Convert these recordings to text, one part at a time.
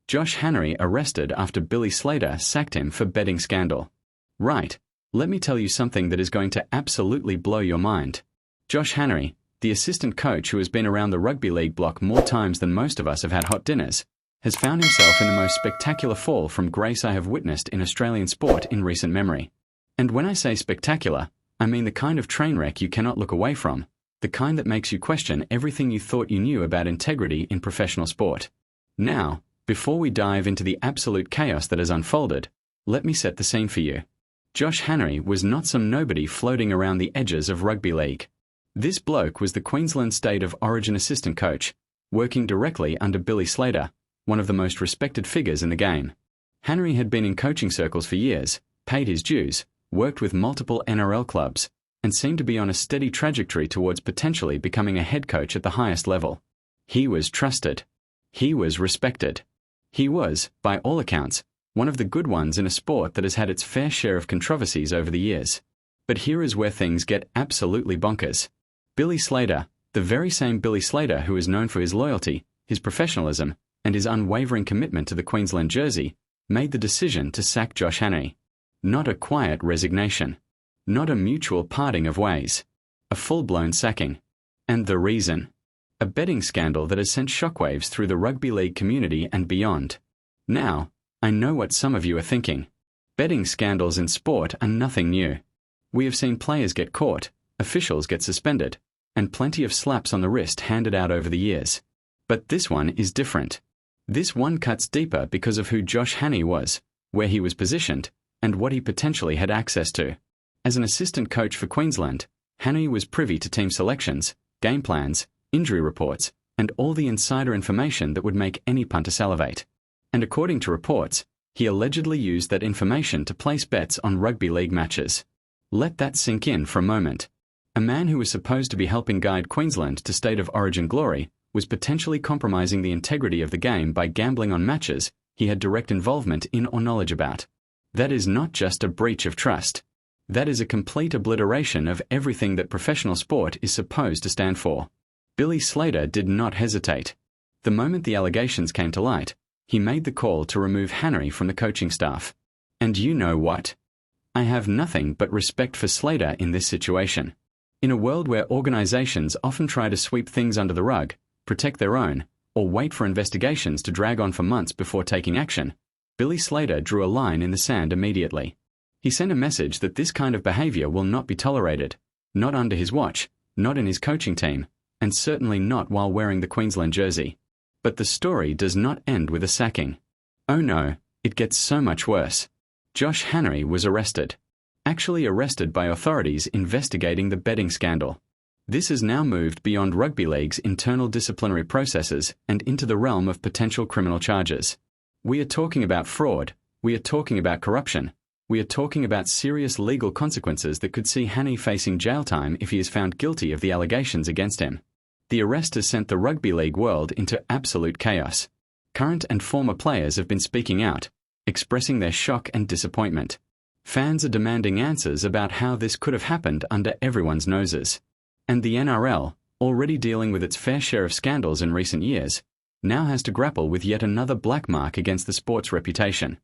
Josh Hannay arrested after Billy Slater sacked him for betting scandal. Right, let me tell you something that is going to absolutely blow your mind. Josh Hannay, the assistant coach who has been around the rugby league block more times than most of us have had hot dinners, has found himself in the most spectacular fall from grace I have witnessed in Australian sport in recent memory. And when I say spectacular, I mean the kind of train wreck you cannot look away from, the kind that makes you question everything you thought you knew about integrity in professional sport. Now, before we dive into the absolute chaos that has unfolded, let me set the scene for you. Josh Hannay was not some nobody floating around the edges of rugby league. This bloke was the Queensland State of Origin assistant coach, working directly under Billy Slater, one of the most respected figures in the game. Hannay had been in coaching circles for years, paid his dues, worked with multiple NRL clubs, and seemed to be on a steady trajectory towards potentially becoming a head coach at the highest level. He was trusted. He was respected. He was, by all accounts, one of the good ones in a sport that has had its fair share of controversies over the years. But here is where things get absolutely bonkers. Billy Slater, the very same Billy Slater who is known for his loyalty, his professionalism, and his unwavering commitment to the Queensland jersey, made the decision to sack Josh Hannay. Not a quiet resignation. Not a mutual parting of ways. A full-blown sacking. And the reason? A betting scandal that has sent shockwaves through the rugby league community and beyond. Now, I know what some of you are thinking. Betting scandals in sport are nothing new. We have seen players get caught, officials get suspended, and plenty of slaps on the wrist handed out over the years. But this one is different. This one cuts deeper because of who Josh Hannay was, where he was positioned, and what he potentially had access to. As an assistant coach for Queensland, Hannay was privy to team selections, game plans, injury reports, and all the insider information that would make any punter salivate. And according to reports, he allegedly used that information to place bets on rugby league matches. Let that sink in for a moment. A man who was supposed to be helping guide Queensland to State of Origin glory was potentially compromising the integrity of the game by gambling on matches he had direct involvement in or knowledge about. That is not just a breach of trust. That is a complete obliteration of everything that professional sport is supposed to stand for. Billy Slater did not hesitate. The moment the allegations came to light, he made the call to remove Hannay from the coaching staff. And you know what? I have nothing but respect for Slater in this situation. In a world where organizations often try to sweep things under the rug, protect their own, or wait for investigations to drag on for months before taking action, Billy Slater drew a line in the sand immediately. He sent a message that this kind of behavior will not be tolerated, not under his watch, not in his coaching team, and certainly not while wearing the Queensland jersey. But the story does not end with a sacking. Oh no, it gets so much worse. Josh Hannay was arrested. Actually arrested by authorities investigating the betting scandal. This has now moved beyond rugby league's internal disciplinary processes and into the realm of potential criminal charges. We are talking about fraud, we are talking about corruption, we are talking about serious legal consequences that could see Hannay facing jail time if he is found guilty of the allegations against him. The arrest has sent the rugby league world into absolute chaos. Current and former players have been speaking out, expressing their shock and disappointment. Fans are demanding answers about how this could have happened under everyone's noses. And the NRL, already dealing with its fair share of scandals in recent years, now has to grapple with yet another black mark against the sport's reputation.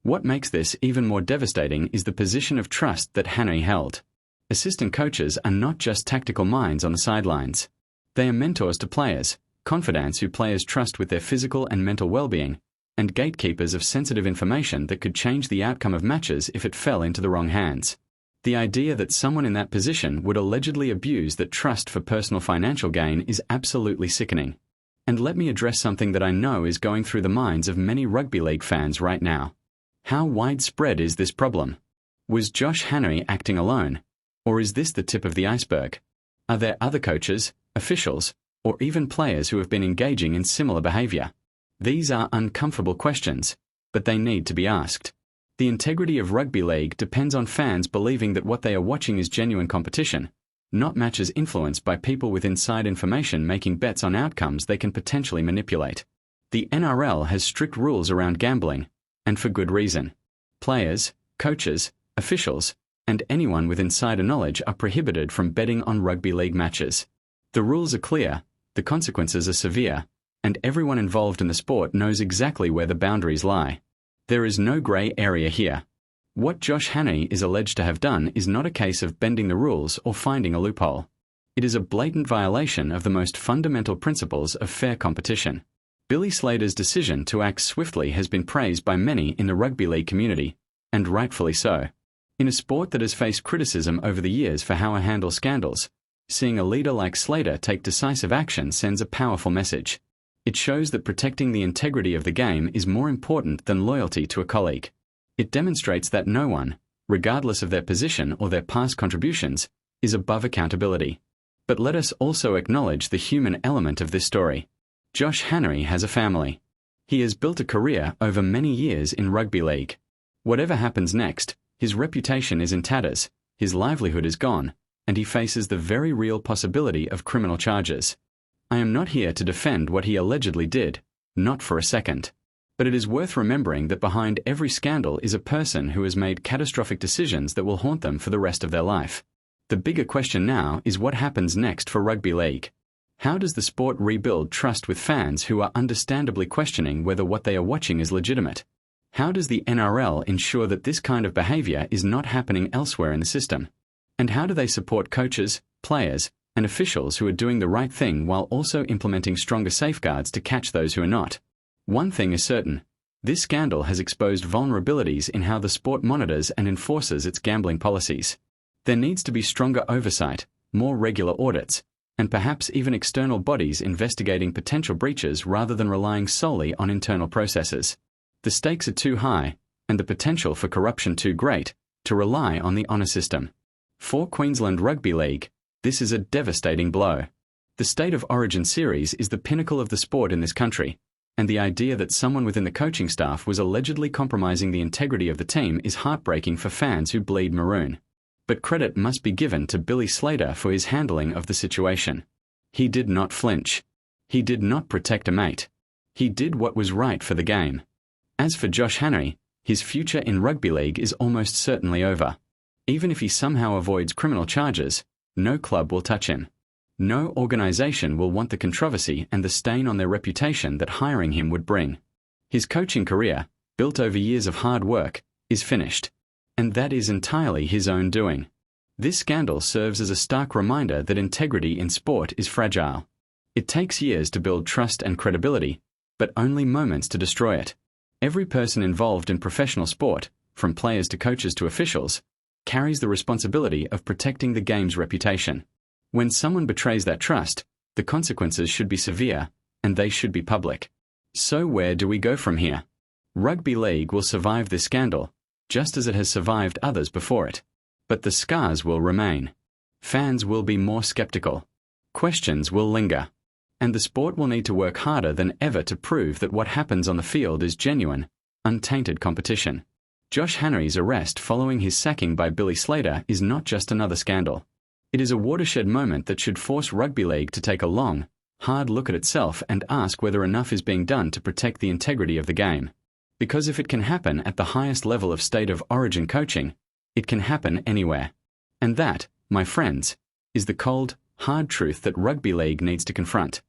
What makes this even more devastating is the position of trust that Hannay held. Assistant coaches are not just tactical minds on the sidelines. They are mentors to players, confidants who players trust with their physical and mental well-being, and gatekeepers of sensitive information that could change the outcome of matches if it fell into the wrong hands. The idea that someone in that position would allegedly abuse that trust for personal financial gain is absolutely sickening. And let me address something that I know is going through the minds of many rugby league fans right now. How widespread is this problem? Was Josh Hannay acting alone? Or is this the tip of the iceberg? Are there other coaches, officials, or even players who have been engaging in similar behavior? These are uncomfortable questions, but they need to be asked. The integrity of rugby league depends on fans believing that what they are watching is genuine competition, not matches influenced by people with inside information making bets on outcomes they can potentially manipulate. The NRL has strict rules around gambling, and for good reason. Players, coaches, officials, and anyone with insider knowledge are prohibited from betting on rugby league matches. The rules are clear, the consequences are severe, and everyone involved in the sport knows exactly where the boundaries lie. There is no grey area here. What Josh Hannay is alleged to have done is not a case of bending the rules or finding a loophole. It is a blatant violation of the most fundamental principles of fair competition. Billy Slater's decision to act swiftly has been praised by many in the rugby league community, and rightfully so. In a sport that has faced criticism over the years for how it handles scandals, seeing a leader like Slater take decisive action sends a powerful message. It shows that protecting the integrity of the game is more important than loyalty to a colleague. It demonstrates that no one, regardless of their position or their past contributions, is above accountability. But let us also acknowledge the human element of this story. Josh Hannay has a family. He has built a career over many years in rugby league. Whatever happens next, his reputation is in tatters, his livelihood is gone, and he faces the very real possibility of criminal charges. I am not here to defend what he allegedly did, not for a second. But it is worth remembering that behind every scandal is a person who has made catastrophic decisions that will haunt them for the rest of their life. The bigger question now is what happens next for rugby league. How does the sport rebuild trust with fans who are understandably questioning whether what they are watching is legitimate? How does the NRL ensure that this kind of behaviour is not happening elsewhere in the system? And how do they support coaches, players, and officials who are doing the right thing while also implementing stronger safeguards to catch those who are not? One thing is certain. This scandal has exposed vulnerabilities in how the sport monitors and enforces its gambling policies. There needs to be stronger oversight, more regular audits, and perhaps even external bodies investigating potential breaches rather than relying solely on internal processes. The stakes are too high, and the potential for corruption too great, to rely on the honour system. For Queensland Rugby League, this is a devastating blow. The State of Origin series is the pinnacle of the sport in this country, and the idea that someone within the coaching staff was allegedly compromising the integrity of the team is heartbreaking for fans who bleed maroon. But credit must be given to Billy Slater for his handling of the situation. He did not flinch. He did not protect a mate. He did what was right for the game. As for Josh Hannay, his future in rugby league is almost certainly over. Even if he somehow avoids criminal charges, no club will touch him. No organisation will want the controversy and the stain on their reputation that hiring him would bring. His coaching career, built over years of hard work, is finished. And that is entirely his own doing. This scandal serves as a stark reminder that integrity in sport is fragile. It takes years to build trust and credibility, but only moments to destroy it. Every person involved in professional sport, from players to coaches to officials, carries the responsibility of protecting the game's reputation. When someone betrays that trust, the consequences should be severe, and they should be public. So where do we go from here? Rugby league will survive this scandal, just as it has survived others before it. But the scars will remain. Fans will be more skeptical. Questions will linger. And the sport will need to work harder than ever to prove that what happens on the field is genuine, untainted competition. Josh Hannay's arrest following his sacking by Billy Slater is not just another scandal. It is a watershed moment that should force rugby league to take a long, hard look at itself and ask whether enough is being done to protect the integrity of the game. Because if it can happen at the highest level of State of Origin coaching, it can happen anywhere. And that, my friends, is the cold, hard truth that rugby league needs to confront.